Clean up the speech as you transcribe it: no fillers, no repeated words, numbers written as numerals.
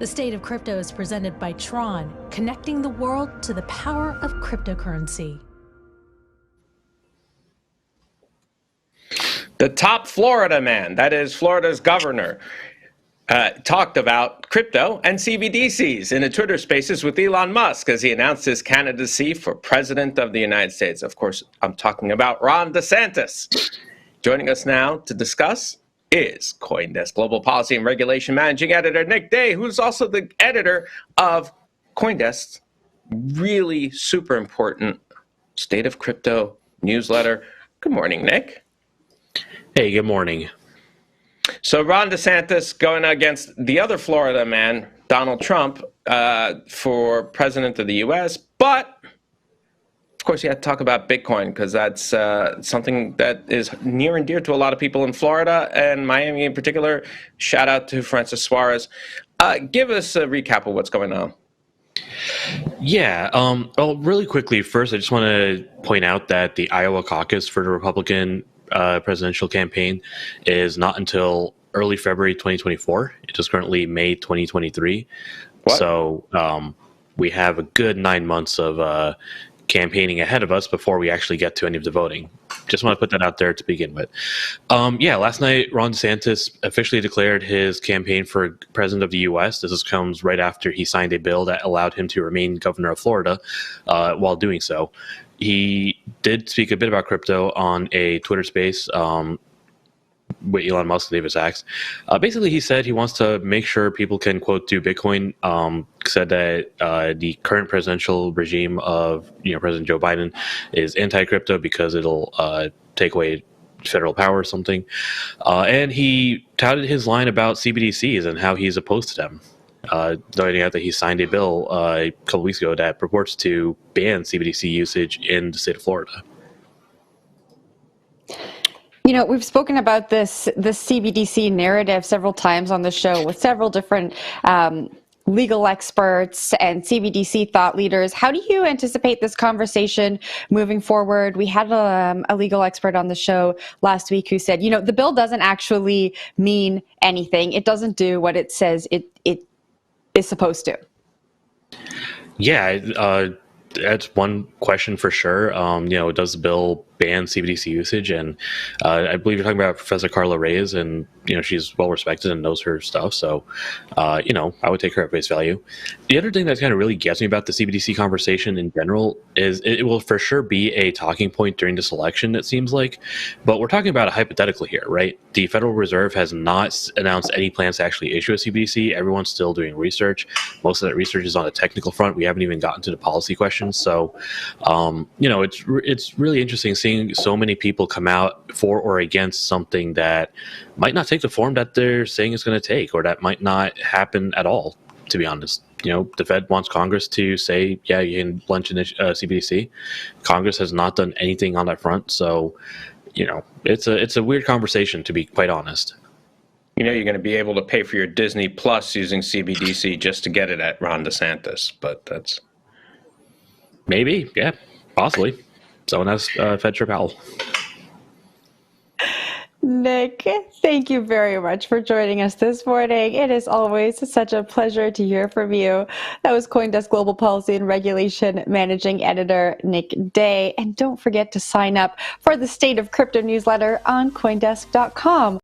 The State of Crypto is presented by Tron, connecting the world to the power of cryptocurrency. The top Florida man, that is Florida's governor, talked about crypto and CBDCs in a Twitter Spaces with Elon Musk as he announced his candidacy for president of the United States. Of course, I'm talking about Ron DeSantis. Joining us now to discuss is CoinDesk Global Policy and Regulation Managing Editor Nick Day, who's also the editor of CoinDesk's really super important State of Crypto newsletter. Good morning, Nick. Hey, good morning. So Ron DeSantis going against the other Florida man, Donald Trump, for president of the U.S., but of course, you have to talk about Bitcoin because that's something that is near and dear to a lot of people in Florida and Miami in particular. Shout out to Francis Suarez. Give us a recap of what's going on. Yeah. Well, really quickly, first, I just want to point out that the Iowa caucus for the Republican presidential campaign is not until early February 2024. It is currently May 2023. What? So we have a good 9 months of campaigning ahead of us before we actually get to any of the voting. Just want to put that out there to begin with. Last night, Ron DeSantis officially declared his campaign for president of the U.S. This comes right after he signed a bill that allowed him to remain governor of Florida while doing so. He did speak a bit about crypto on a Twitter space with Elon Musk and David Sachs. Basically, he said he wants to make sure people can, quote, do Bitcoin. Said that the current presidential regime of President Joe Biden is anti-crypto because it'll take away federal power or something. And he touted his line about CBDCs and how he's opposed to them, noting out that he signed a bill a couple weeks ago that purports to ban CBDC usage in the state of Florida. We've spoken about the CBDC narrative several times on the show with several different legal experts and CBDC thought leaders. How do you anticipate this conversation moving forward? We had a legal expert on the show last week who said, the bill doesn't actually mean anything. It doesn't do what it says it is supposed to. Yeah, that's one question for sure. Does the bill ban CBDC usage? And I believe you're talking about Professor Carla Reyes, and she's well respected and knows her stuff. So, I would take her at face value. The other thing that kind of really gets me about the CBDC conversation in general is it will for sure be a talking point during this election, it seems like. But we're talking about a hypothetical here, right? The Federal Reserve has not announced any plans to actually issue a CBDC. Everyone's still doing research. Most of that research is on the technical front. We haven't even gotten to the policy questions. So, it's really interesting seeing so many people come out for or against something that might not take the form that they're saying it's going to take, or that might not happen at all, to be honest. The Fed wants Congress to say, yeah, you can launch a CBDC. Congress has not done anything on that front. So, it's a weird conversation, to be quite honest. You're going to be able to pay for your Disney Plus using CBDC just to get it at Ron DeSantis, but that's... Maybe, yeah, possibly. Someone has Fed Chair Powell. Nick, thank you very much for joining us this morning. It is always such a pleasure to hear from you. That was CoinDesk Global Policy and Regulation Managing Editor Nick Day. And don't forget to sign up for the State of Crypto newsletter on CoinDesk.com.